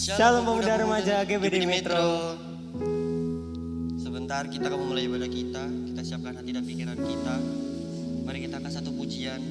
Shalom pemuda remaja GBD Metro. Sebentar kita akan memulai ibadah kita. Kita siapkan hati dan pikiran kita. Mari kita akan satu pujian.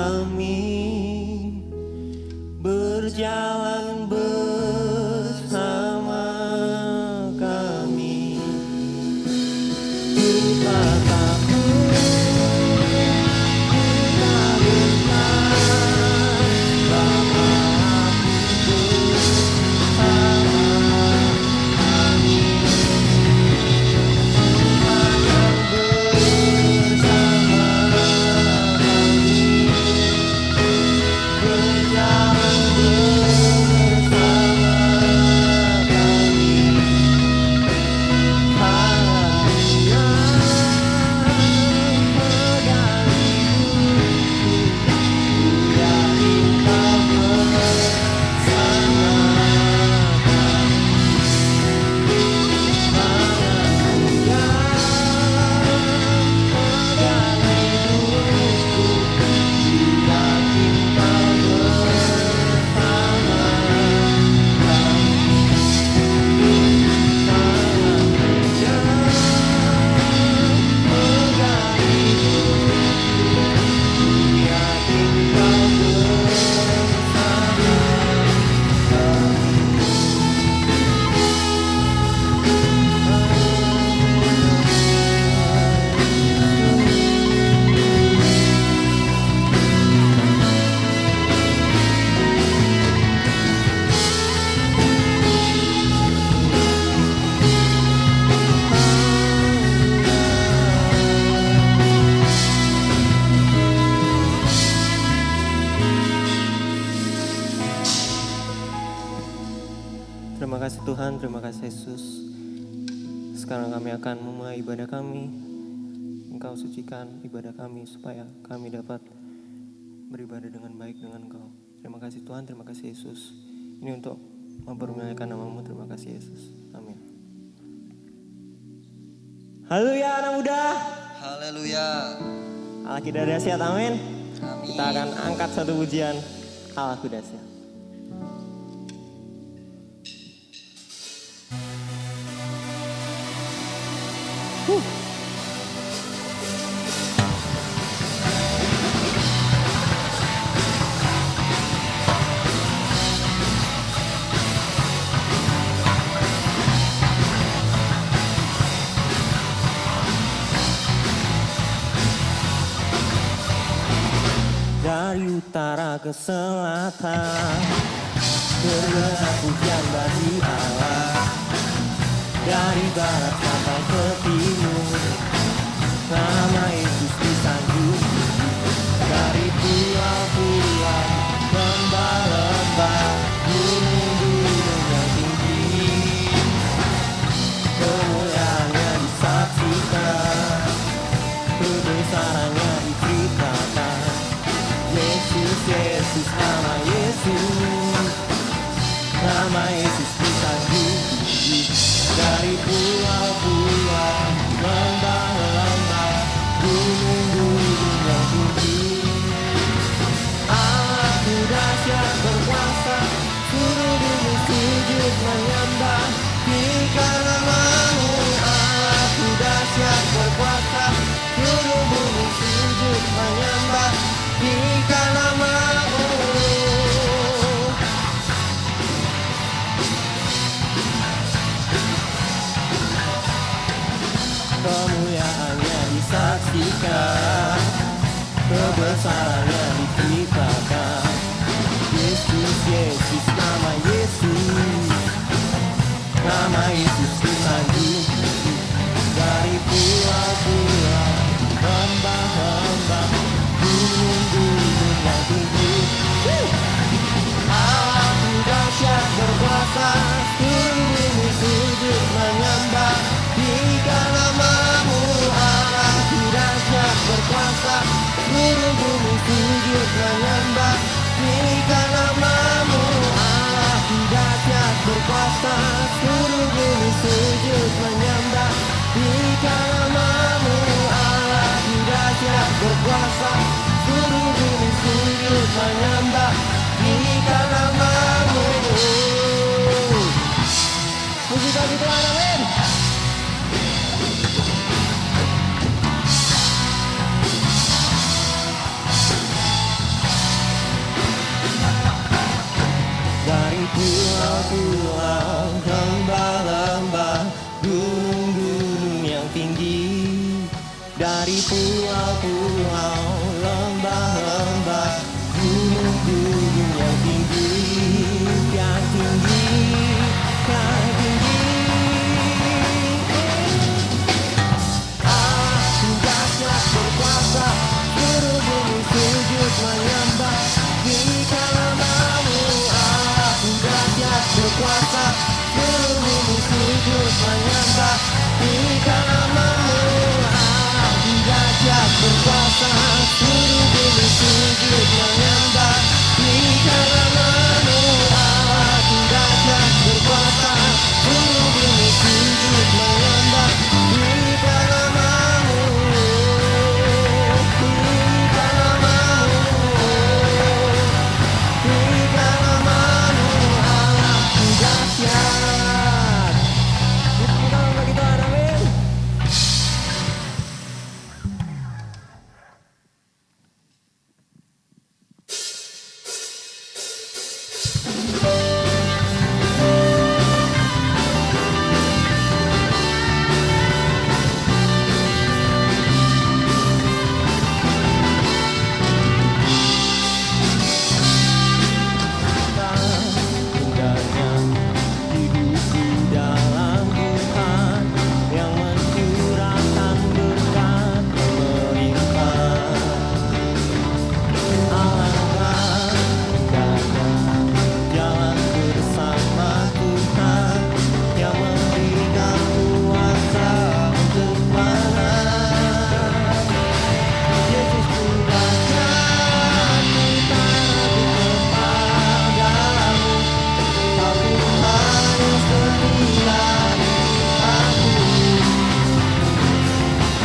kami berjalan bersama kami. Kita takut, kita benar, Bapa bersama kami. Tuhan yang bersama kami, berjalan bersama kami. Haleluya, pegang hidupku, biar Engkau bersama kami. Haleluya, pegang hidupku, biar Engkau bersama Terima kasih Tuhan, terima kasih Yesus. Sekarang kami akan memulai ibadah kami. Engkau sucikan ibadah kami supaya kami dapat beribadah dengan baik dengan Engkau. Terima kasih Tuhan, terima kasih Yesus. Ini untuk mempermuliakan nama-Mu. Terima kasih Yesus. Amin. Haleluya anak muda. Haleluya. Allah kita dahsyat, amin. Amin. Kita akan angkat satu pujian Allahku dahsyat. Dari utara ke selatan terdengar pujian bagi Allah. Dari barat sampai ke timur nama Yesus disanjung. Dari pulau-pulau, lembah-lembah, gunung-gunung yang tinggi, kemuliaannya disaksikan, kebesarannya diceritakan. Yesus, Yesus, nama Yesus, nama Yesus disanjung. Dari pulau-pulau, lembah-lembah, gunung-gunung yang tinggi, Allahku dahsyat berkuasa, seluruh bumi sujud menyembah. Tinggikan nama-Mu, Allahku dahsyat berkuasa, seluruh bumi sujud menyembah. Tinggikan nama-Mu. pulau-pulau, lembah-lembah, gunung-gunung yang tinggi. Dari pulau-pulau, lembah-lembah, gunung-gunung yang tinggi, yang tinggi, yang tinggi. Aku dahsyat berkuasa, seluruh bumi sujud menyembah di namamu. Aku dahsyat berkuasa, seluruh bumi sujud menyembah di namamu. Aku dahsyat berkuasa, seluruh bumi sujud menyembah di namamu. Aku dahsyat berkuasa, seluruh bumi sujud menyembah di namamu. Di namamu, di namamu. Aku dahsyat. Tepuk tangan bagi Tuhan, amin. Indahnya hidupku dalam Tuhan yang mencurahkan berkat melimpah. Alangkah indahnya jalan bersama Tuhan yang memberikan kuasa untuk menang. Yesus ku dahsyat, ku taruh kepadamu. Kau Tuhan yang setia di aku.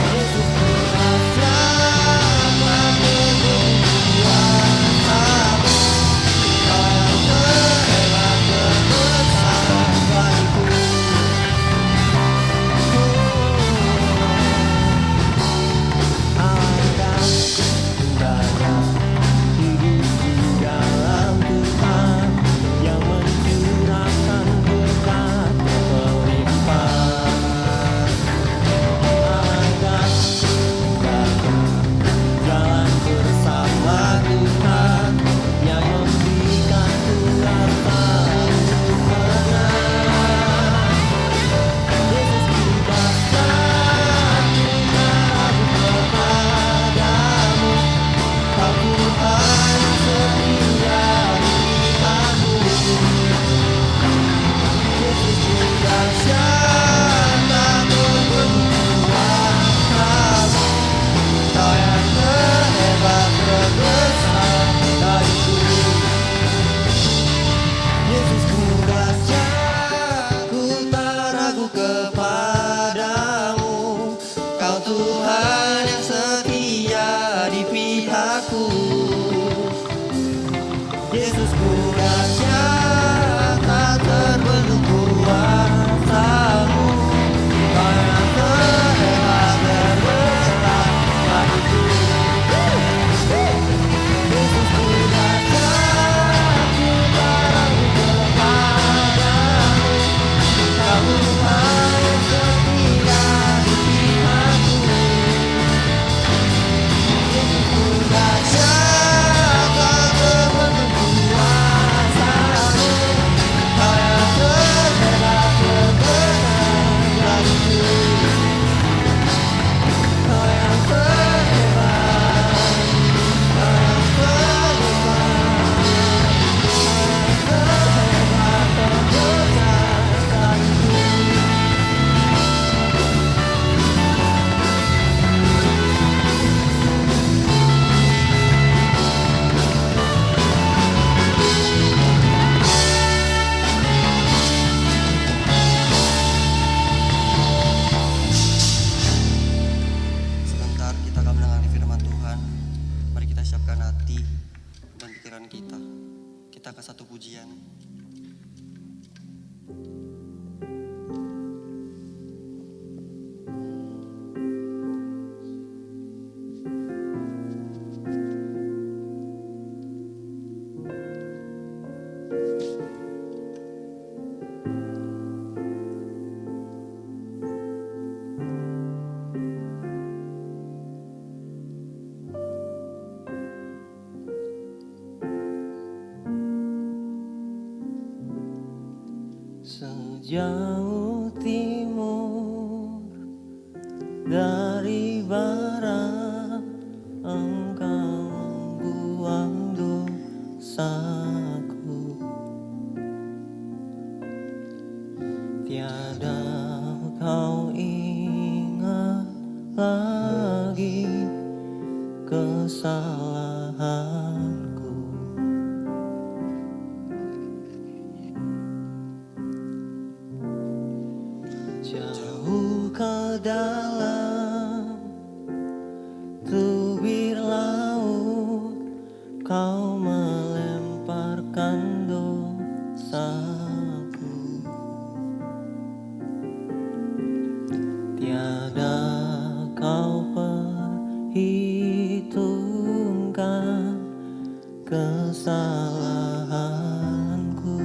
Yesus ku dahsyat, tak berkuasamu. Kau yang terhebat terbesar bagiku. Alangkah indahnya hidupku dalam Tuhan yang mencurahkan berkat melimpah. Alangkah indahnya jalan bersama Tuhan yang memberikan kuasa untuk menang. Yesus ku dahsyat, ku taruh kepadamu. Kau Tuhan yang setia di aku. Yesus ku dahsyat, tak berkuasamu. Kau yang terhebat terbesar bagiku. Yesus ku dahsyat, ku tak ragu kepadamu. Kau Tuhan yang setia di pihakku. Yesus ku dahsyat, tak terbendung kuasamu. Kau yang terhebat terbesar bagiku. Yesus ku dahsyat, ku tak ragu kepadamu. Kau Tuhan yang setia di pihakku. Yesus ku dahsyat, tak terbendung kuasamu. Kau yang terhebat terbesar bagiku. Kau yang terhebat, kau yang terbesar, terhebat terbesar bagiku. Sebentar kita akan mendengar firman Tuhan. Mari kita siapkan hati dan pikiran kita. Kita ke satu pujian. jauh timur dari barat, Engkau membuang dosaku. Tiada kau ingat lagi kesalahanku. Jauh ke dalam tubir laut, kau melemparkan dosaku. Tiada kau perhitungkan kesalahanku.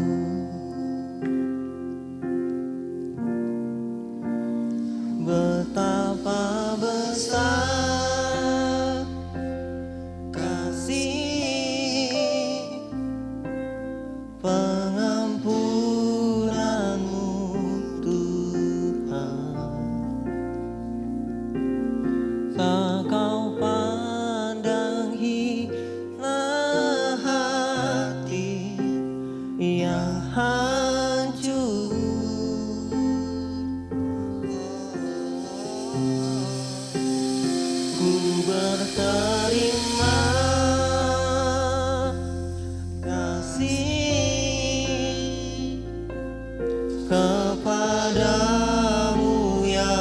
Betapa besar kasih pengampunanmu, Tuhan. Tak kau pandang hina hati yang hancur. Ku berterima kasih kepadamu ya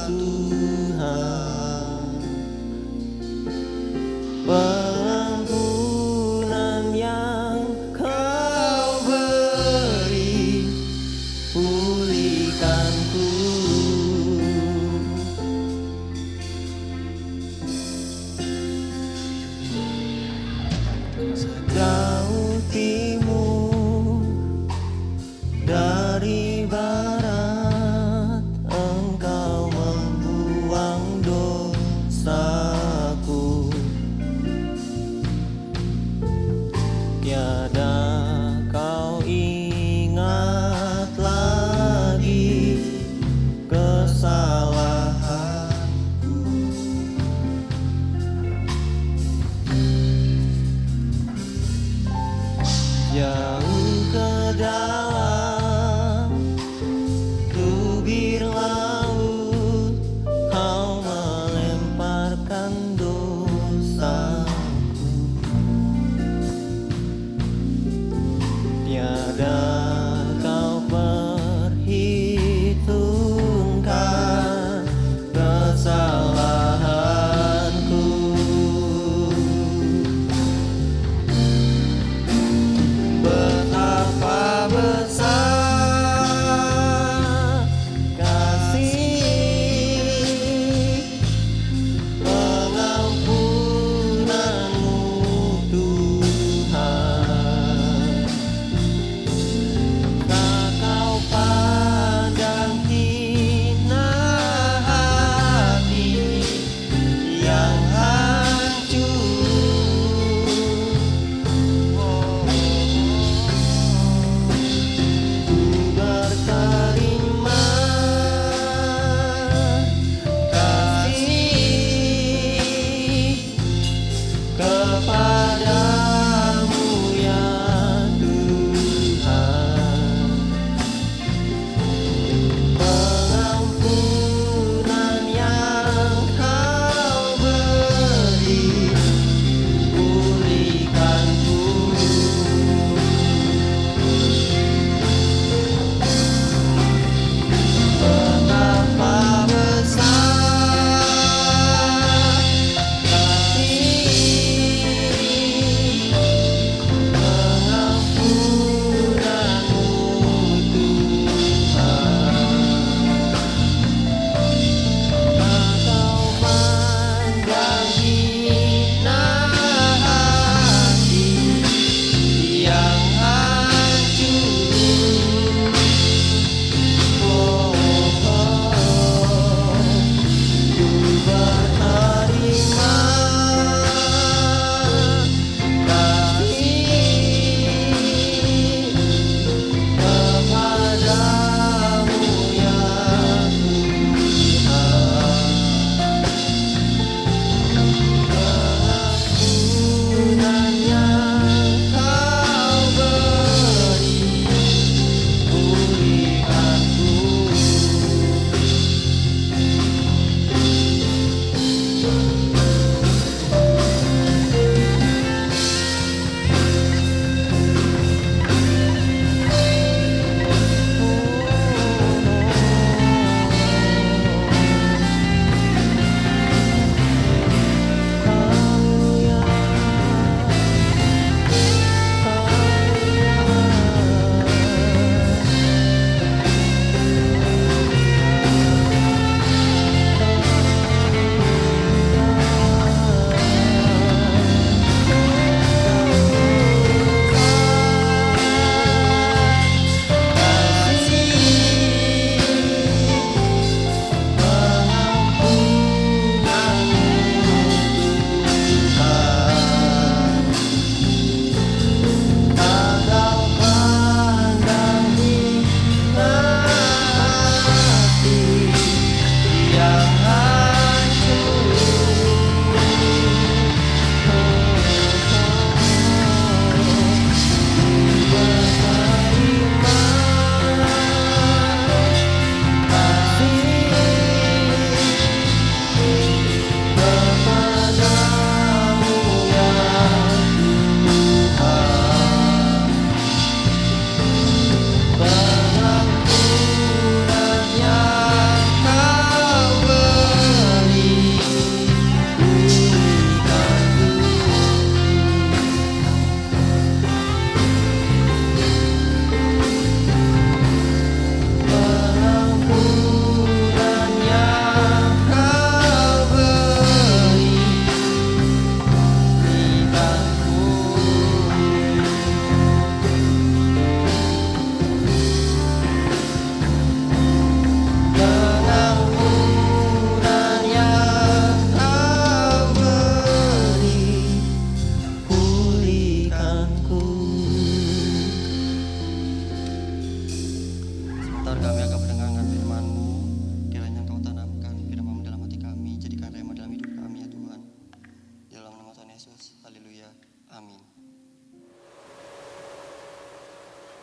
Tuhan. Pengampunan yang kau beri, pulihkanku. Jauh timur dari barat, Engkau membuang dosaku. Tiada kau ingat lagi kesalahanku. Jauh ke dalam tubir laut, kau melemparkan dosaku. Tiada kau perhitungkan kesalahanku. Betapa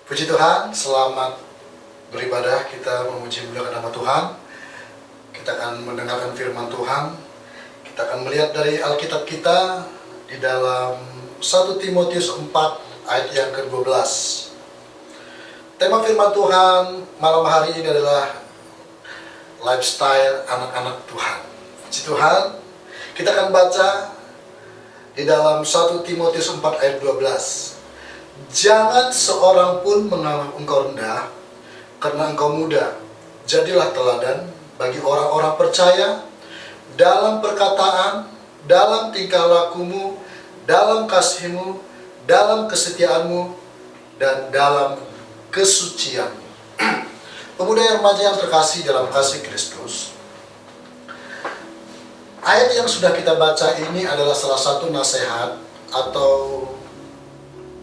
Puji Tuhan, selamat beribadah. Kita memuji muliakan nama Tuhan. Kita akan mendengarkan firman Tuhan. Kita akan melihat dari Alkitab kita di dalam 1 Timotius 4 ayat yang ke-12. Tema firman Tuhan malam hari ini adalah lifestyle anak-anak Tuhan. Puji Tuhan, kita akan baca di dalam 1 Timotius 4 ayat 12. Jangan seorang pun menganggap engkau rendah karena engkau muda. Jadilah teladan bagi orang-orang percaya dalam perkataan, dalam tingkah lakumu, dalam kasihmu, dalam kesetiaanmu, dan dalam kesucianmu. Pemuda yang remaja yang terkasih dalam kasih Kristus, ayat yang sudah kita baca ini adalah salah satu nasihat atau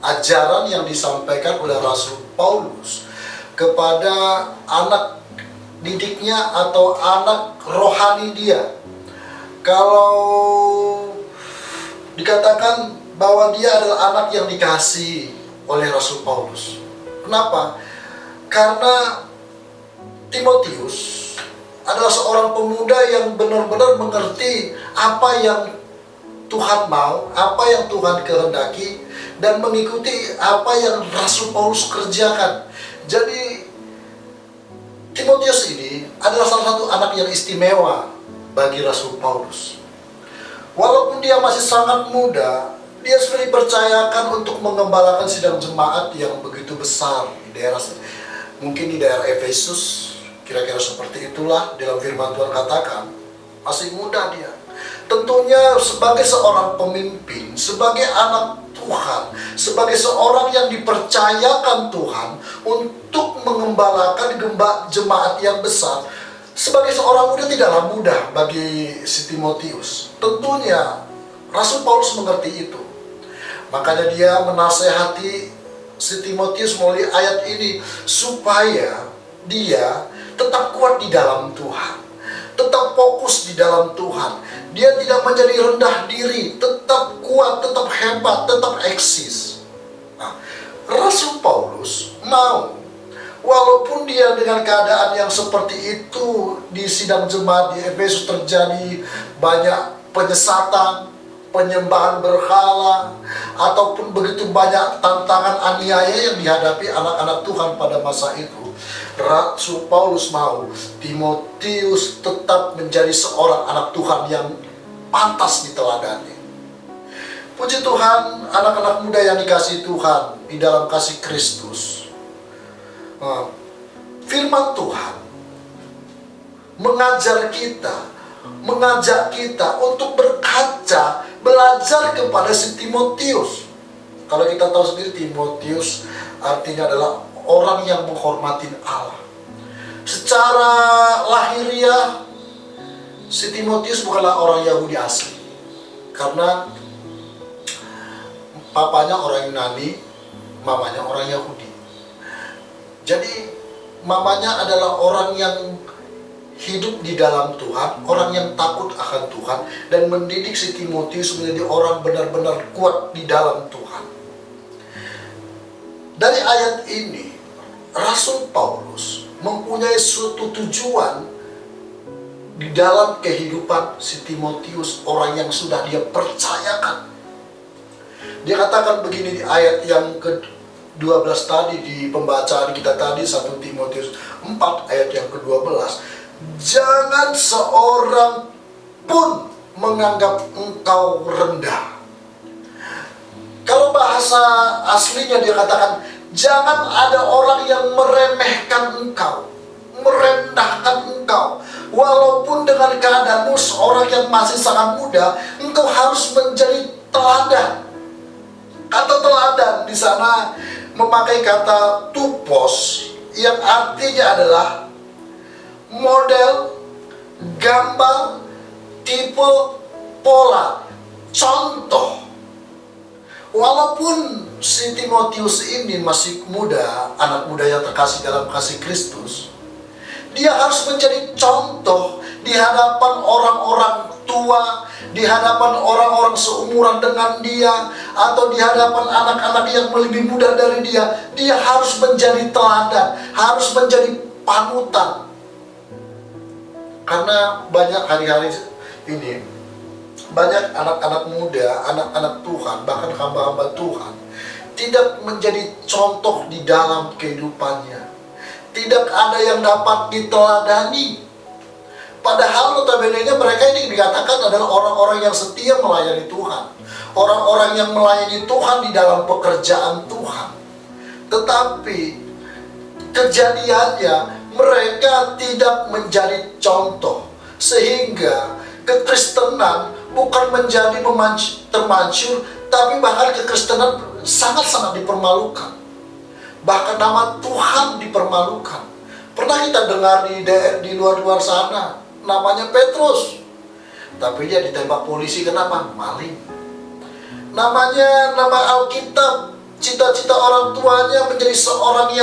ajaran yang disampaikan oleh Rasul Paulus kepada anak didiknya atau anak rohani dia. Kalau dikatakan bahwa dia adalah anak yang dikasihi oleh Rasul Paulus. Kenapa? Karena Timotius adalah seorang pemuda yang benar-benar mengerti apa yang Tuhan mau, apa yang Tuhan kehendaki, dan mengikuti apa yang Rasul Paulus kerjakan. Jadi Timotius ini adalah salah satu anak yang istimewa bagi Rasul Paulus. Walaupun dia masih sangat muda, dia sudah dipercayakan untuk mengembalakan sidang jemaat yang begitu besar di daerah, mungkin di daerah Efesus, kira-kira seperti itulah. Dalam firman Tuhan katakan, masih muda dia. Tentunya sebagai seorang pemimpin, sebagai anak Tuhan, sebagai seorang yang dipercayakan Tuhan untuk mengembalakan jemaat yang besar, sebagai seorang muda tidaklah mudah bagi si Timotius. Tentunya Rasul Paulus mengerti itu. Makanya dia menasehati si Timotius melalui ayat ini supaya dia tetap kuat di dalam Tuhan, tetap fokus di dalam Tuhan. Dia tidak menjadi rendah diri, tetap kuat, tetap hebat, tetap eksis. Nah, Rasul Paulus mau, walaupun dia dengan keadaan yang seperti itu, di sidang jemaat di Efesus terjadi banyak penyesatan, penyembahan berhala, ataupun begitu banyak tantangan aniaya yang dihadapi anak-anak Tuhan pada masa itu, Rasul Paulus mau Timotius tetap menjadi seorang anak Tuhan yang pantas diteladani. Puji Tuhan, anak-anak muda yang dikasihi Tuhan di dalam kasih Kristus. Firman Tuhan mengajar kita, mengajak kita untuk berkaca, belajar kepada si Timotius. Kalau kita tahu sendiri, Timotius artinya adalah orang yang menghormati Allah. Secara lahiriah, si Timotius bukanlah orang Yahudi asli, karena papanya orang Yunani, mamanya orang Yahudi. Jadi mamanya adalah orang yang hidup di dalam Tuhan, orang yang takut akan Tuhan, dan mendidik si Timotius menjadi orang benar-benar kuat di dalam Tuhan. Dari ayat ini, Rasul Paulus mempunyai suatu tujuan di dalam kehidupan si Timotius, orang yang sudah dia percayakan. Dia katakan begini di ayat yang ke-12 tadi, di pembacaan kita tadi, 1 Timotius 4 ayat yang ke-12. Jangan seorang pun menganggap engkau rendah. Kalau bahasa aslinya dia katakan, jangan ada orang yang meremehkan engkau, merendahkan engkau. Walaupun dengan keadaanmu seorang yang masih sangat muda, engkau harus menjadi teladan. Kata teladan di sana memakai kata tupos, yang artinya adalah model, gambar, tipe, pola, contoh. Walaupun si Timotius ini masih muda, anak muda yang terkasih dalam kasih Kristus, dia harus menjadi contoh di hadapan orang-orang tua, di hadapan orang-orang seumuran dengan dia, atau di hadapan anak-anak yang lebih muda dari dia, dia harus menjadi teladan, harus menjadi panutan. Karena banyak hari-hari ini, banyak anak-anak muda, anak-anak Tuhan, bahkan hamba-hamba Tuhan, tidak menjadi contoh di dalam kehidupannya. Tidak ada yang dapat diteladani. Padahal notabene-nya mereka ini dikatakan adalah orang-orang yang setia melayani Tuhan. Orang-orang yang melayani Tuhan di dalam pekerjaan Tuhan. Tetapi kejadiannya mereka tidak menjadi contoh. Sehingga kekristenan bukan menjadi termancur, tapi bahkan kekristenan sangat-sangat dipermalukan. Bahkan nama Tuhan dipermalukan. Pernah kita dengar di luar-luar sana, namanya Petrus, tapi dia ditembak polisi. Kenapa? Maling. Nama Alkitab, cita-cita orang tuanya menjadi seorang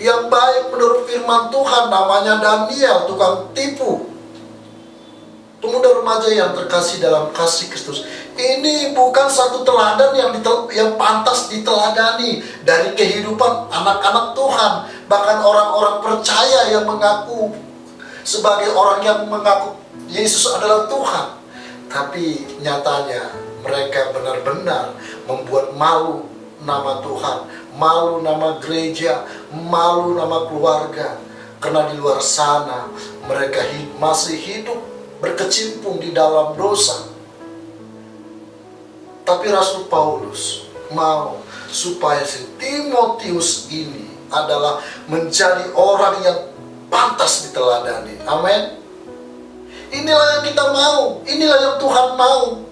yang baik menurut firman Tuhan. Namanya Daniel, tukang tipu. Pemuda remaja yang terkasih dalam kasih Kristus. Ini bukan satu teladan yang pantas diteladani dari kehidupan anak-anak Tuhan. Bahkan orang-orang percaya yang mengaku sebagai orang yang mengaku Yesus adalah Tuhan. Tapi nyatanya mereka benar-benar membuat malu nama Tuhan, malu nama gereja, malu nama keluarga. Karena di luar sana mereka masih hidup berkecimpung di dalam dosa. Tapi Rasul Paulus mau supaya si Timotius ini adalah menjadi orang yang pantas diteladani. Amin. Inilah yang kita mau, inilah yang Tuhan mau,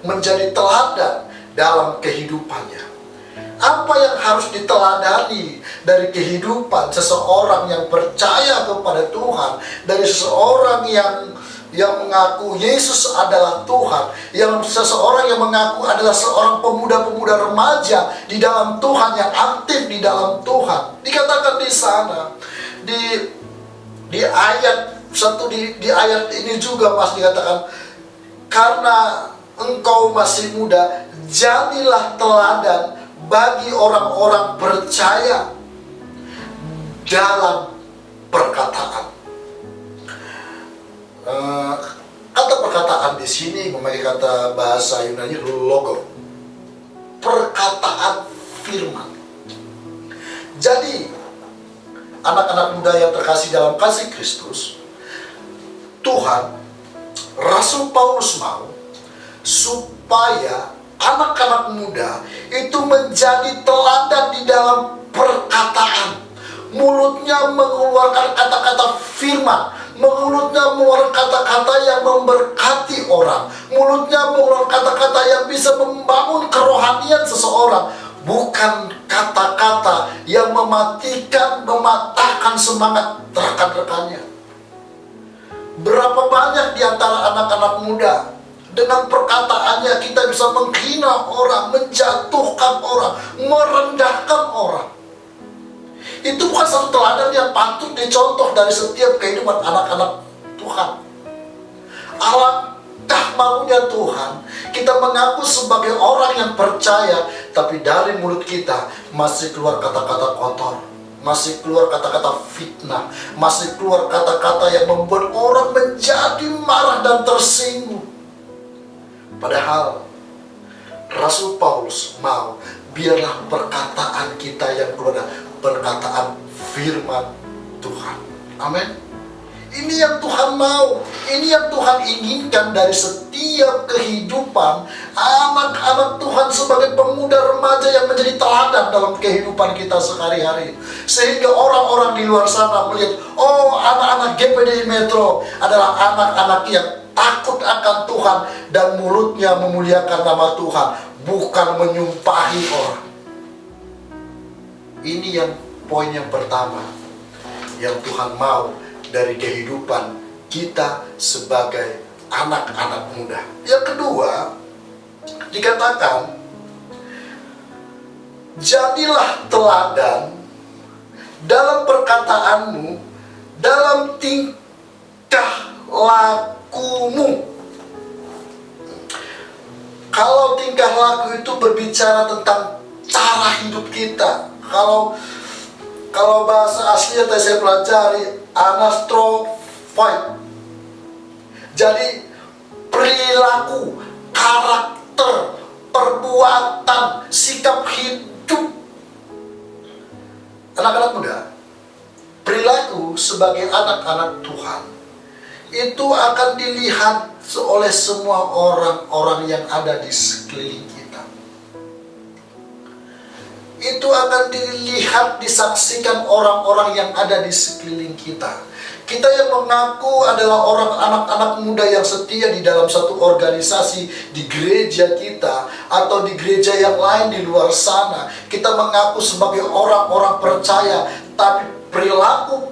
menjadi teladan dalam kehidupannya. Apa yang harus diteladani dari kehidupan seseorang yang percaya kepada Tuhan, dari seseorang yang mengaku Yesus adalah Tuhan, seseorang yang mengaku adalah seorang pemuda-pemuda remaja di dalam Tuhan, yang aktif di dalam Tuhan. Dikatakan di sana, di ayat 1, di ayat ini juga masih dikatakan, karena engkau masih muda, jadilah teladan bagi orang-orang percaya dalam perkataan. Kata perkataan di sini memakai kata bahasa Yunani logo, perkataan firman. Jadi anak-anak muda yang terkasih dalam kasih Kristus, Tuhan, Rasul Paulus mau supaya anak-anak muda itu menjadi teladan di dalam perkataan. Mulutnya mengeluarkan kata-kata firman, mulutnya mengeluarkan kata-kata yang memberkati orang, mulutnya mengeluarkan kata-kata yang bisa membangun kerohanian seseorang, bukan kata-kata yang mematahkan semangat rekan-rekannya. Berapa banyak di antara anak-anak muda dengan perkataannya kita bisa menghina orang, menjatuhkan orang, merendahkan orang. Itu bukan satu teladan yang patut dicontoh dari setiap kehidupan anak-anak Tuhan. Alangkah malunya Tuhan, kita mengaku sebagai orang yang percaya, tapi dari mulut kita masih keluar kata-kata kotor, masih keluar kata-kata fitnah, masih keluar kata-kata yang membuat orang menjadi marah dan tersinggung. Padahal Rasul Paulus mau biarlah perkataan kita yang keluar perkataan firman Tuhan. Amin. Ini yang Tuhan mau, ini yang Tuhan inginkan dari setiap kehidupan anak-anak Tuhan sebagai pemuda remaja yang menjadi teladan dalam kehidupan kita sehari-hari. Sehingga orang-orang di luar sana melihat, oh, anak-anak GPDI Metro adalah anak-anak yang takut akan Tuhan dan mulutnya memuliakan nama Tuhan, bukan menyumpahi orang. Ini yang poin yang pertama yang Tuhan mau dari kehidupan kita sebagai anak-anak muda. Yang kedua, dikatakan, jadilah teladan dalam perkataanmu, dalam tingkah laku perilakumu. Kalau tingkah laku itu berbicara tentang cara hidup kita. Kalau bahasa aslinya tadi saya pelajari anastrophoid. Jadi perilaku, karakter, perbuatan, sikap hidup. Anak-anak muda, perilaku sebagai anak-anak Tuhan itu akan dilihat oleh semua orang-orang yang ada di sekeliling kita. Itu akan dilihat, disaksikan orang-orang yang ada di sekeliling kita. Kita yang mengaku adalah orang anak-anak muda yang setia di dalam satu organisasi di gereja kita atau di gereja yang lain di luar sana, kita mengaku sebagai orang-orang percaya, tapi perilaku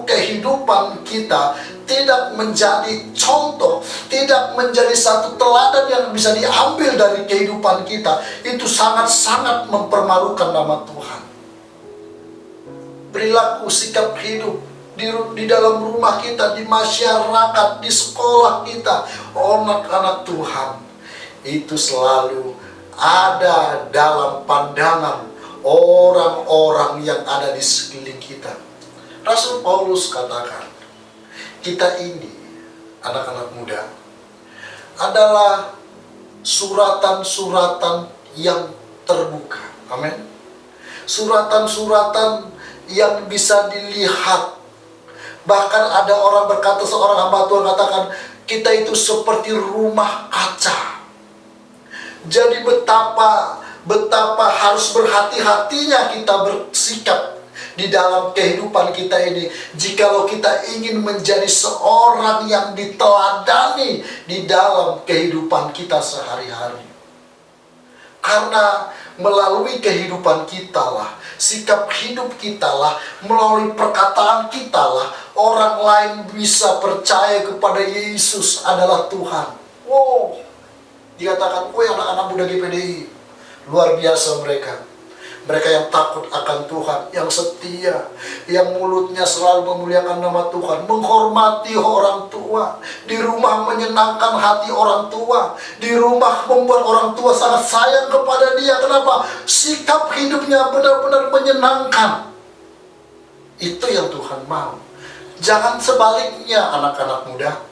kehidupan kita tidak menjadi contoh, tidak menjadi satu teladan yang bisa diambil dari kehidupan kita. Itu sangat-sangat mempermalukan nama Tuhan. Perilaku, sikap hidup di dalam rumah kita, di masyarakat, di sekolah kita, anak-anak Tuhan, itu selalu ada dalam pandangan orang-orang yang ada di sekeliling kita. Rasul Paulus katakan, kita ini, anak-anak muda, adalah suratan-suratan yang terbuka. Amin. Suratan-suratan yang bisa dilihat. Bahkan ada orang berkata, seorang hamba Tuhan katakan, kita itu seperti rumah kaca. Jadi betapa harus berhati-hatinya kita bersikap di dalam kehidupan kita ini, jikalau kita ingin menjadi seorang yang diteladani di dalam kehidupan kita sehari-hari. Karena melalui kehidupan kita lah, sikap hidup kita lah, melalui perkataan kita lah, orang lain bisa percaya kepada Yesus adalah Tuhan. Wow, dikatakan, anak-anak muda GPDI, luar biasa mereka. Mereka yang takut akan Tuhan, yang setia, yang mulutnya selalu memuliakan nama Tuhan, menghormati orang tua, di rumah menyenangkan hati orang tua, di rumah membuat orang tua sangat sayang kepada dia. Kenapa? Sikap hidupnya benar-benar menyenangkan. Itu yang Tuhan mau. Jangan sebaliknya, anak-anak muda.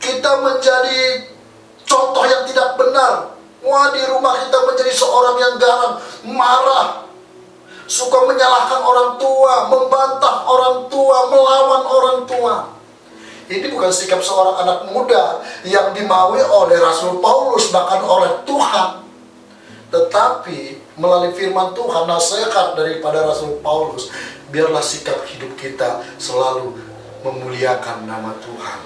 Kita menjadi contoh yang tidak benar. Wah, di rumah kita menjadi seorang yang garang, marah, suka menyalahkan orang tua, membantah orang tua, melawan orang tua. Ini bukan sikap seorang anak muda yang dimaui oleh Rasul Paulus, bahkan oleh Tuhan. Tetapi melalui firman Tuhan, nasihat daripada Rasul Paulus, biarlah sikap hidup kita selalu memuliakan nama Tuhan.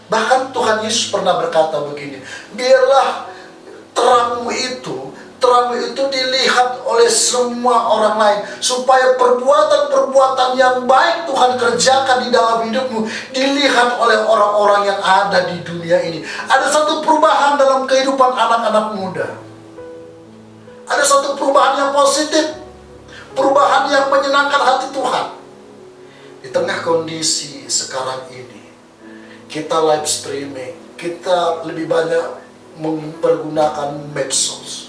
Bahkan Tuhan Yesus pernah berkata begini, biarlah terangmu itu dilihat oleh semua orang lain, supaya perbuatan-perbuatan yang baik Tuhan kerjakan di dalam hidupmu dilihat oleh orang-orang yang ada di dunia ini. Ada satu perubahan dalam kehidupan anak-anak muda. Ada satu perubahan yang positif, perubahan yang menyenangkan hati Tuhan. Di tengah kondisi sekarang ini, kita live streaming, kita lebih banyak mempergunakan medsos.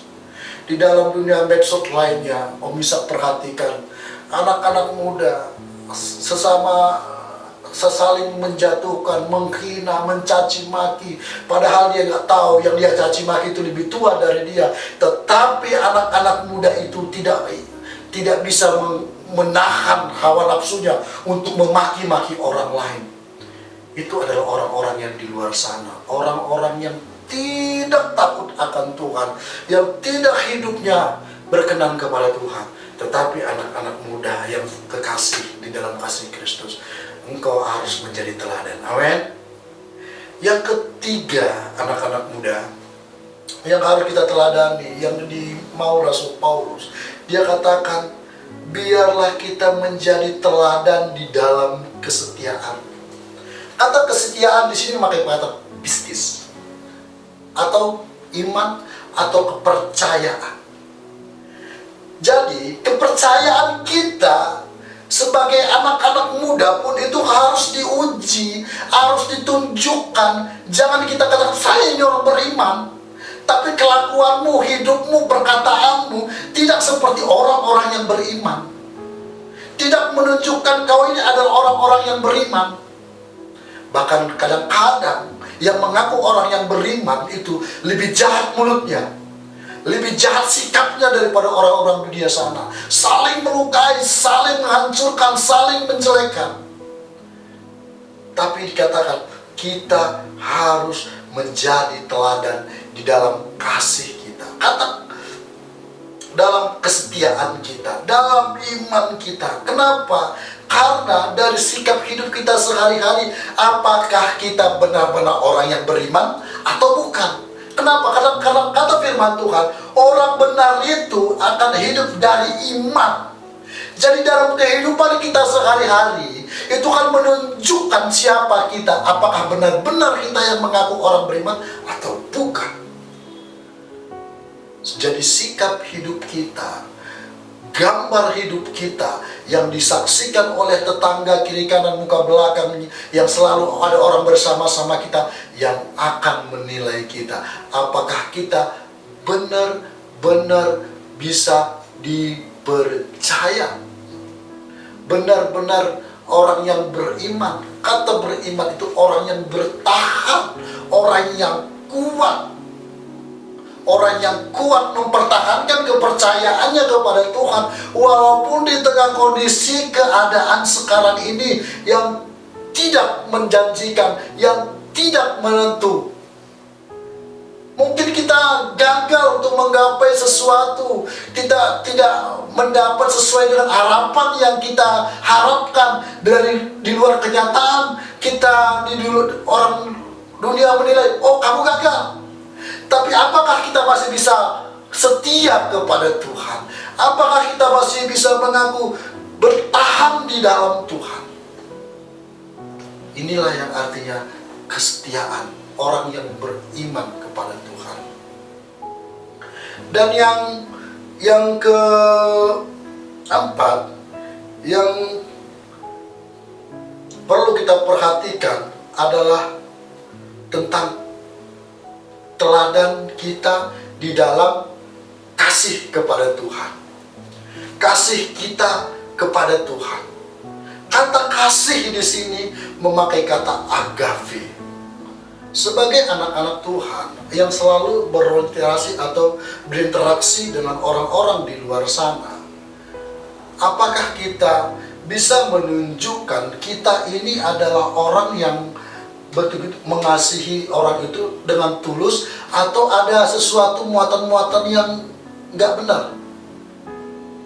Di dalam dunia medsos lainnya, Om bisa perhatikan anak-anak muda saling menjatuhkan, menghina, mencaci maki, padahal dia nggak tahu yang dia caci maki itu lebih tua dari dia. Tetapi anak-anak muda itu tidak bisa menahan hawa nafsunya untuk memaki-maki orang lain. Itu adalah orang-orang yang di luar sana, orang-orang yang tidak takut akan Tuhan, yang tidak hidupnya berkenan kepada Tuhan. Tetapi anak-anak muda yang kekasih di dalam kasih Kristus, engkau harus menjadi teladan. Amin. Yang ketiga, anak-anak muda yang harus kita teladani, yang dimau Rasul Paulus, dia katakan, biarlah kita menjadi teladan di dalam kesetiaan. Kata kesetiaan di sini pakai kata pistis, atau iman, atau kepercayaan. Jadi kepercayaan kita sebagai anak-anak muda pun itu harus diuji, harus ditunjukkan. Jangan kita katakan saya ini orang beriman, tapi kelakuanmu, hidupmu, perkataanmu tidak seperti orang-orang yang beriman. Tidak menunjukkan kau ini adalah orang-orang yang beriman. Bahkan kadang-kadang yang mengaku orang yang beriman itu lebih jahat mulutnya, lebih jahat sikapnya daripada orang-orang dunia sana. Saling melukai, saling menghancurkan, saling menjelekkan. Tapi dikatakan kita harus menjadi teladan di dalam kasih kita, dalam kesetiaan kita, dalam iman kita. Kenapa? Karena dari sikap hidup kita sehari-hari, apakah kita benar-benar orang yang beriman atau bukan? Kenapa? Karena kata firman Tuhan, orang benar itu akan hidup dari iman. Jadi dalam kehidupan kita sehari-hari, itu kan menunjukkan siapa kita. Apakah benar-benar kita yang mengaku orang beriman atau bukan. Jadi sikap hidup kita, gambar hidup kita yang disaksikan oleh tetangga kiri kanan muka belakang, yang selalu ada orang bersama-sama kita yang akan menilai kita. Apakah kita benar-benar bisa dipercaya, benar-benar orang yang beriman. Kata beriman itu orang yang bertahan, orang yang kuat. Orang yang kuat mempertahankan kepercayaannya kepada Tuhan, walaupun di tengah kondisi keadaan sekarang ini yang tidak menjanjikan, yang tidak menentu. Mungkin kita gagal untuk menggapai sesuatu, kita tidak mendapat sesuai dengan harapan yang kita harapkan di luar kenyataan. Kita orang dunia menilai, oh kamu gagal. Tapi apakah kita masih bisa setia kepada Tuhan? Apakah kita masih bisa mengaku bertahan di dalam Tuhan? Inilah yang artinya kesetiaan orang yang beriman kepada Tuhan. Dan yang keempat, yang perlu kita perhatikan adalah tentang teladan kita di dalam kasih kepada Tuhan. Kasih kita kepada Tuhan. Kata kasih di sini memakai kata agape. Sebagai anak-anak Tuhan yang selalu berinteraksi atau berinteraksi dengan orang-orang di luar sana, apakah kita bisa menunjukkan kita ini adalah orang yang betul-betul mengasihi orang itu dengan tulus, atau ada sesuatu muatan-muatan yang nggak benar?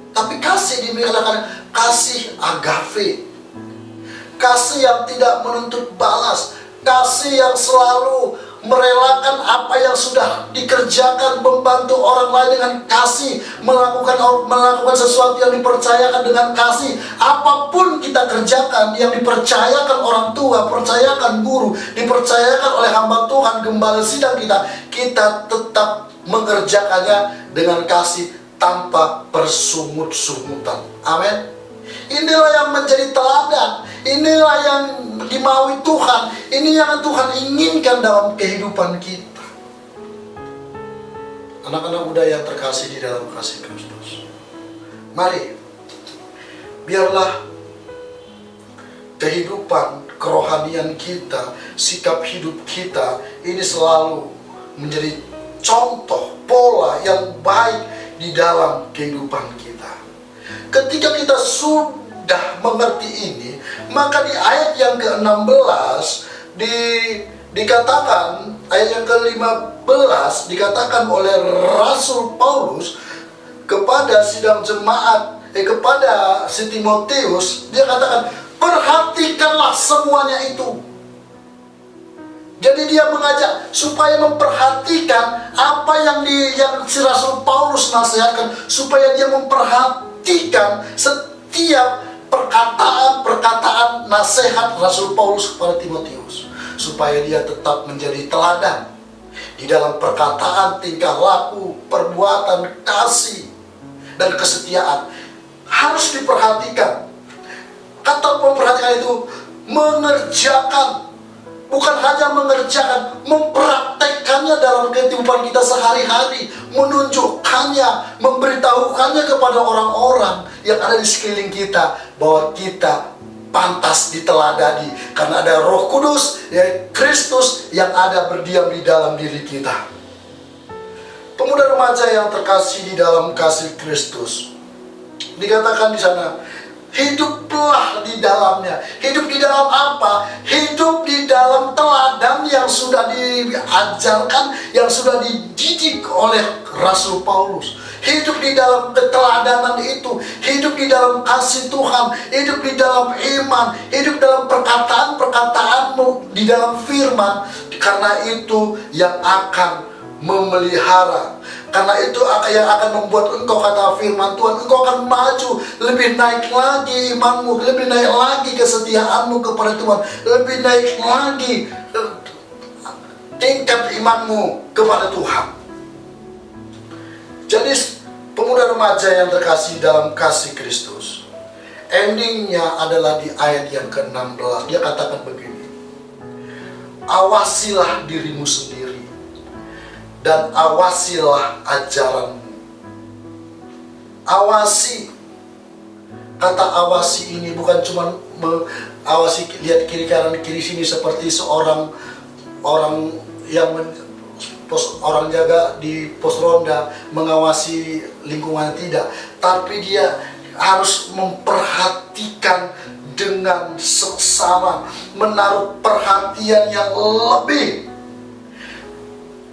Tapi kasih dikatakan kasih agape, kasih yang tidak menuntut balas, kasih yang selalu merelakan apa yang sudah dikerjakan, membantu orang lain dengan kasih, melakukan sesuatu yang dipercayakan dengan kasih. Apapun kita kerjakan yang dipercayakan orang tua, percayakan guru, dipercayakan oleh hamba Tuhan, gembala sidang kita tetap mengerjakannya dengan kasih tanpa persungut-sungutan. Amin. Inilah yang menjadi teladan, inilah yang dimaui Tuhan, ini yang Tuhan inginkan dalam kehidupan kita. Anak-anak muda yang terkasih di dalam kasih Kristus, mari biarlah kehidupan kerohanian kita, sikap hidup kita ini selalu menjadi contoh pola yang baik di dalam kehidupan kita. Ketika kita sudah mengerti ini, maka di ayat yang ke-16 dikatakan, ayat yang ke-15 dikatakan oleh Rasul Paulus kepada sidang jemaat, kepada si Timotius, dia katakan, perhatikanlah semuanya itu. Jadi dia mengajak supaya memperhatikan apa yang si Rasul Paulus nasihatkan, supaya dia memperhatikan setiap perkataan nasihat Rasul Paulus kepada Timotius, supaya dia tetap menjadi teladan di dalam perkataan, tingkah laku, perbuatan, kasih, dan kesetiaan. Harus diperhatikan. Kata memperhatikan itu mengerjakan, bukan hanya mengerjakan, mempraktekkannya dalam kehidupan kita sehari-hari, menunjukkannya, memberitahukannya kepada orang-orang yang ada di sekeliling kita bahwa kita pantas diteladani karena ada Roh Kudus, yaitu Kristus yang ada berdiam di dalam diri kita. Pemuda remaja yang terkasih di dalam kasih Kristus, dikatakan di sana, hiduplah di dalamnya. Hidup di dalam apa? Hidup di dalam teladan yang sudah diajarkan, yang sudah dididik oleh Rasul Paulus. Hidup di dalam keteladanan itu, hidup di dalam kasih Tuhan, hidup di dalam iman, hidup dalam perkataan-perkataanmu di dalam firman. Karena itu yang akan memelihara. Karena itu yang akan membuat engkau, kata firman Tuhan, engkau akan maju, lebih naik lagi imanmu, lebih naik lagi kesetiaanmu kepada Tuhan, lebih naik lagi tingkat imanmu kepada Tuhan. Jadi pemuda remaja yang terkasih dalam kasih Kristus, endingnya adalah di ayat yang ke-16. Dia katakan begini, awasilah dirimu sendiri dan awasilah ajaranmu. Awasi. Kata awasi ini bukan cuma awasi, lihat kiri kanan kiri sini seperti seorang orang yang orang jaga di pos ronda mengawasi lingkungan, tidak, tapi dia harus memperhatikan dengan seksama, menaruh perhatian yang lebih.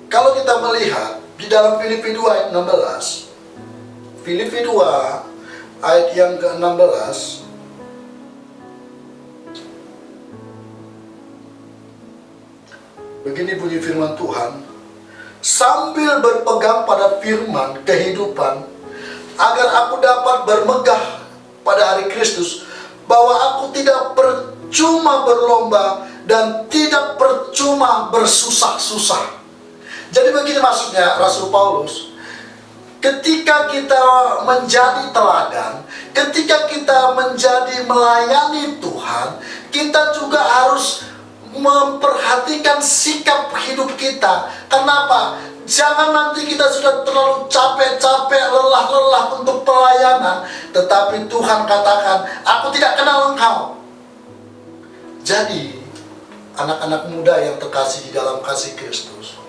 Kalau kita melihat di dalam Filipi 2 ayat 16, Filipi 2 ayat yang ke-16, begini bunyi firman Tuhan, sambil berpegang pada firman kehidupan, agar aku dapat bermegah pada hari Kristus, bahwa aku tidak percuma berlomba dan tidak percuma bersusah-susah. Jadi begini maksudnya Rasul Paulus, ketika kita menjadi teladan, ketika kita menjadi melayani Tuhan, kita juga harus memperhatikan sikap hidup kita. Kenapa? Jangan nanti kita sudah terlalu capek-capek, lelah-lelah untuk pelayanan, tetapi Tuhan katakan, aku tidak kenal engkau. Jadi, anak-anak muda yang terkasih di dalam kasih Kristus,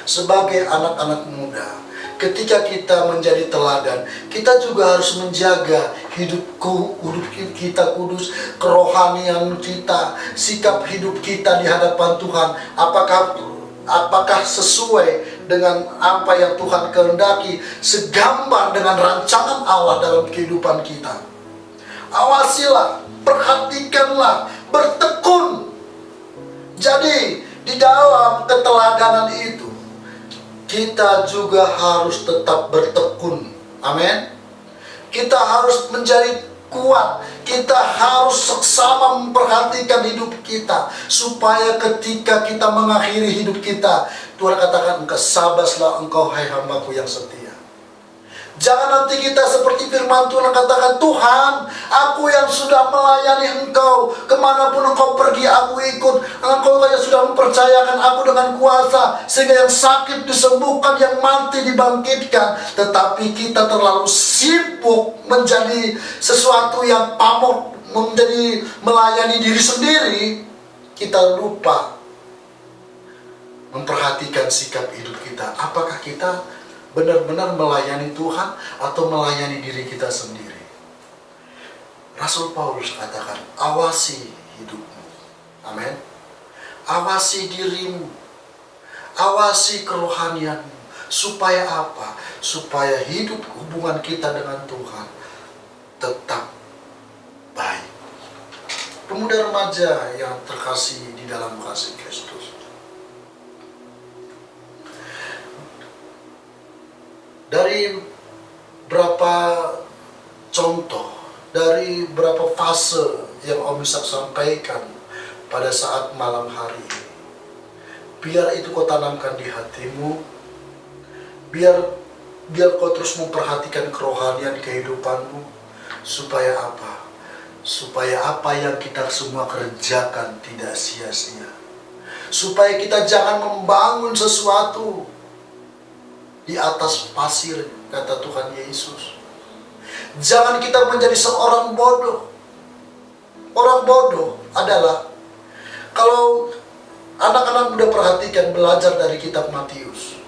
sebagai anak-anak muda, ketika kita menjadi teladan, kita juga harus menjaga hidup kita kudus, kerohanian kita, sikap hidup kita di hadapan Tuhan. Apakah sesuai dengan apa yang Tuhan kehendaki, segambar dengan rancangan Allah dalam kehidupan kita. Awasilah, perhatikanlah, bertekun. Jadi di dalam keteladanan itu, kita juga harus tetap bertekun. Amin. Kita harus menjadi kuat. Kita harus seksama memperhatikan hidup kita, supaya ketika kita mengakhiri hidup kita, Tuhan katakan, sabaslah engkau hai hambaku yang setia. Jangan nanti kita seperti firman Tuhan katakan, Tuhan, aku yang sudah melayani engkau, kemanapun engkau pergi aku ikut. Engkau yang sudah mempercayakan aku dengan kuasa, sehingga yang sakit disembuhkan, yang mati dibangkitkan. Tetapi kita terlalu sibuk menjadi sesuatu yang pamor, menjadi melayani diri sendiri. Kita lupa memperhatikan sikap hidup kita. Apakah kita benar-benar melayani Tuhan atau melayani diri kita sendiri? Rasul Paulus katakan, awasi hidupmu. Amin. Awasi dirimu, awasi kerohanianmu. Supaya apa? Supaya hidup hubungan kita dengan Tuhan tetap baik. Pemuda remaja yang terkasih di dalam kasih Kristus, dari berapa contoh, dari berapa fase yang Om bisa sampaikan pada saat malam hari ini, biar itu kau tanamkan di hatimu, biar kau terus memperhatikan kerohanian kehidupanmu. Supaya apa? supaya apa yang kita semua kerjakan tidak sia-sia. Supaya kita jangan membangun sesuatu di atas pasir, kata Tuhan Yesus. Jangan kita menjadi seorang bodoh. Orang bodoh adalah, kalau anak-anak muda perhatikan, belajar dari kitab Matius.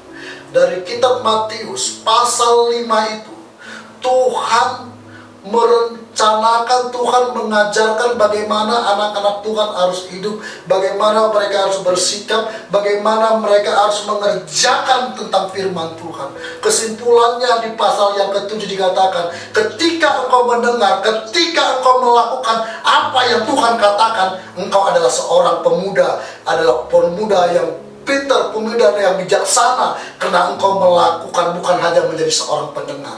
Dari kitab Matius pasal 5 itu, Tuhan merencanakan, Tuhan mengajarkan bagaimana anak-anak Tuhan harus hidup, bagaimana mereka harus bersikap, bagaimana mereka harus mengerjakan tentang firman Tuhan. Kesimpulannya di pasal yang ke-7 dikatakan, ketika engkau mendengar, ketika engkau melakukan apa yang Tuhan katakan, engkau adalah seorang pemuda, adalah pemuda yang pintar, pemuda yang bijaksana, karena engkau melakukan, bukan hanya menjadi seorang pendengar.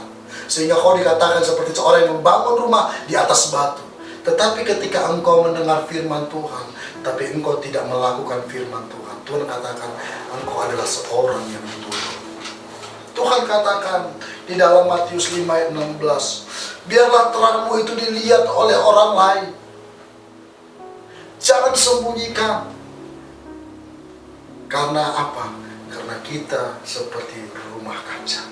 Sehingga kau dikatakan seperti seorang yang membangun rumah di atas batu. Tetapi ketika engkau mendengar firman Tuhan, tapi engkau tidak melakukan firman Tuhan, Tuhan katakan engkau adalah seorang yang bodoh. Tuhan katakan di dalam Matius 5 ayat 16, biarlah terangmu itu dilihat oleh orang lain. Jangan sembunyikan. Karena apa? Karena kita seperti rumah kaca.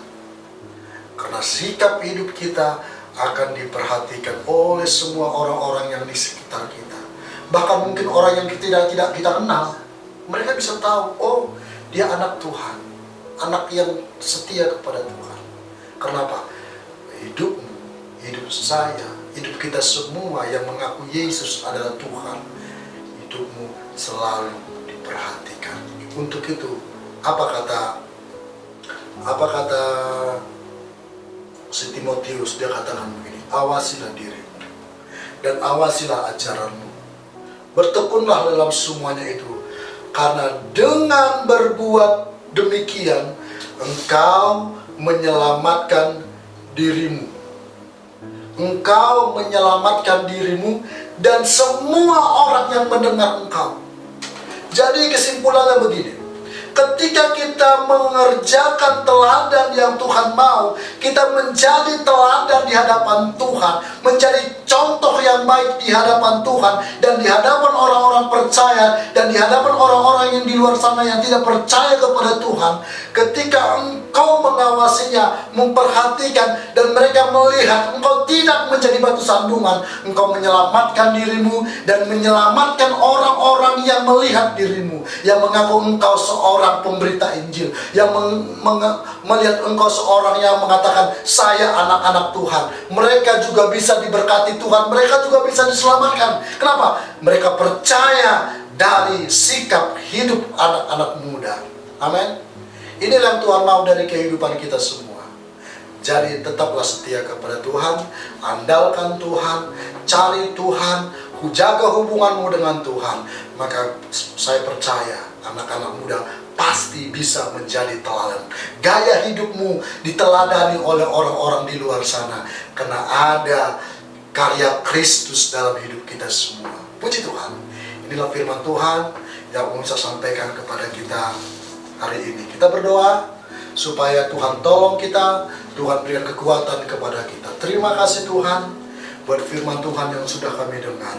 Karena sikap hidup kita akan diperhatikan oleh semua orang-orang yang di sekitar kita. Bahkan mungkin orang yang tidak kita kenal, mereka bisa tahu, oh dia anak Tuhan, anak yang setia kepada Tuhan. Kenapa? Hidupmu, hidup saya, hidup kita semua yang mengaku Yesus adalah Tuhan, hidupmu selalu diperhatikan. Untuk itu, apa kata si Timotius? Dia katakan begini, awasilah dirimu dan awasilah ajaranmu, bertekunlah dalam semuanya itu, karena dengan berbuat demikian engkau menyelamatkan dirimu, dan semua orang yang mendengar engkau. Jadi kesimpulannya begini, ketika kita mengerjakan teladan yang Tuhan mau, kita menjadi teladan di hadapan Tuhan, menjadi contoh yang baik di hadapan Tuhan, dan di hadapan orang-orang percaya, dan di hadapan orang-orang yang di luar sana yang tidak percaya kepada Tuhan. Ketika engkau mengawasinya, memperhatikan, dan mereka melihat engkau tidak menjadi batu sandungan, engkau menyelamatkan dirimu dan menyelamatkan orang-orang yang melihat dirimu, yang mengaku engkau seorang pemberita Injil, yang melihat engkau seorang yang mengatakan saya anak-anak Tuhan. Mereka juga bisa diberkati Tuhan, mereka juga bisa diselamatkan. Kenapa? Mereka percaya dari sikap hidup anak-anak muda. Amin. Inilah yang Tuhan mau dari kehidupan kita semua. Jadi tetaplah setia kepada Tuhan, andalkan Tuhan, cari Tuhan, jaga hubunganmu dengan Tuhan. Maka saya percaya anak-anak muda pasti bisa menjadi teladan. Gaya hidupmu diteladani oleh orang-orang di luar sana, karena ada karya Kristus dalam hidup kita semua. Puji Tuhan. Inilah firman Tuhan yang mau saya sampaikan kepada kita hari ini. Kita berdoa supaya Tuhan tolong kita, Tuhan berikan kekuatan kepada kita. Terima kasih Tuhan buat firman Tuhan yang sudah kami dengar.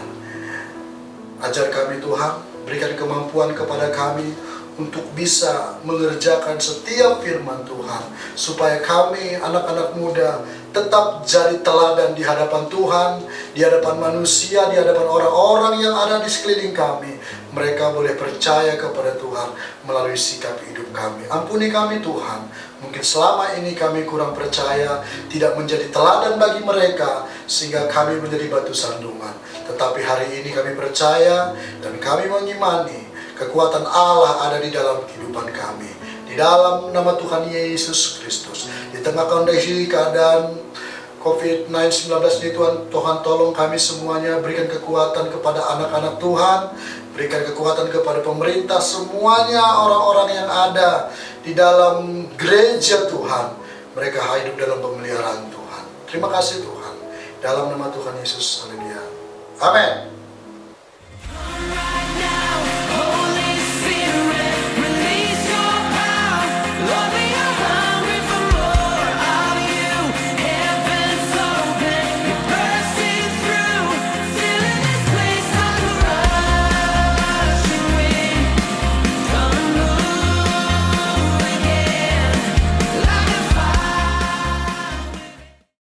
Ajar kami Tuhan, berikan kemampuan kepada kami untuk bisa mengerjakan setiap firman Tuhan, supaya kami anak-anak muda tetap jadi teladan di hadapan Tuhan, di hadapan manusia, di hadapan orang-orang yang ada di sekeliling kami. Mereka boleh percaya kepada Tuhan melalui sikap hidup kami. Ampuni kami Tuhan, mungkin selama ini kami kurang percaya, tidak menjadi teladan bagi mereka, sehingga kami menjadi batu sandungan. Tetapi hari ini kami percaya dan kami mengimani kekuatan Allah ada di dalam kehidupan kami. Di dalam nama Tuhan Yesus Kristus, di tengah kondisi keadaan COVID-19 ini Tuhan tolong kami semuanya, berikan kekuatan kepada anak-anak Tuhan, berikan kekuatan kepada pemerintah, semuanya orang-orang yang ada di dalam gereja Tuhan, mereka hidup dalam pemeliharaan Tuhan. Terima kasih Tuhan, dalam nama Tuhan Yesus, haleluya, amin.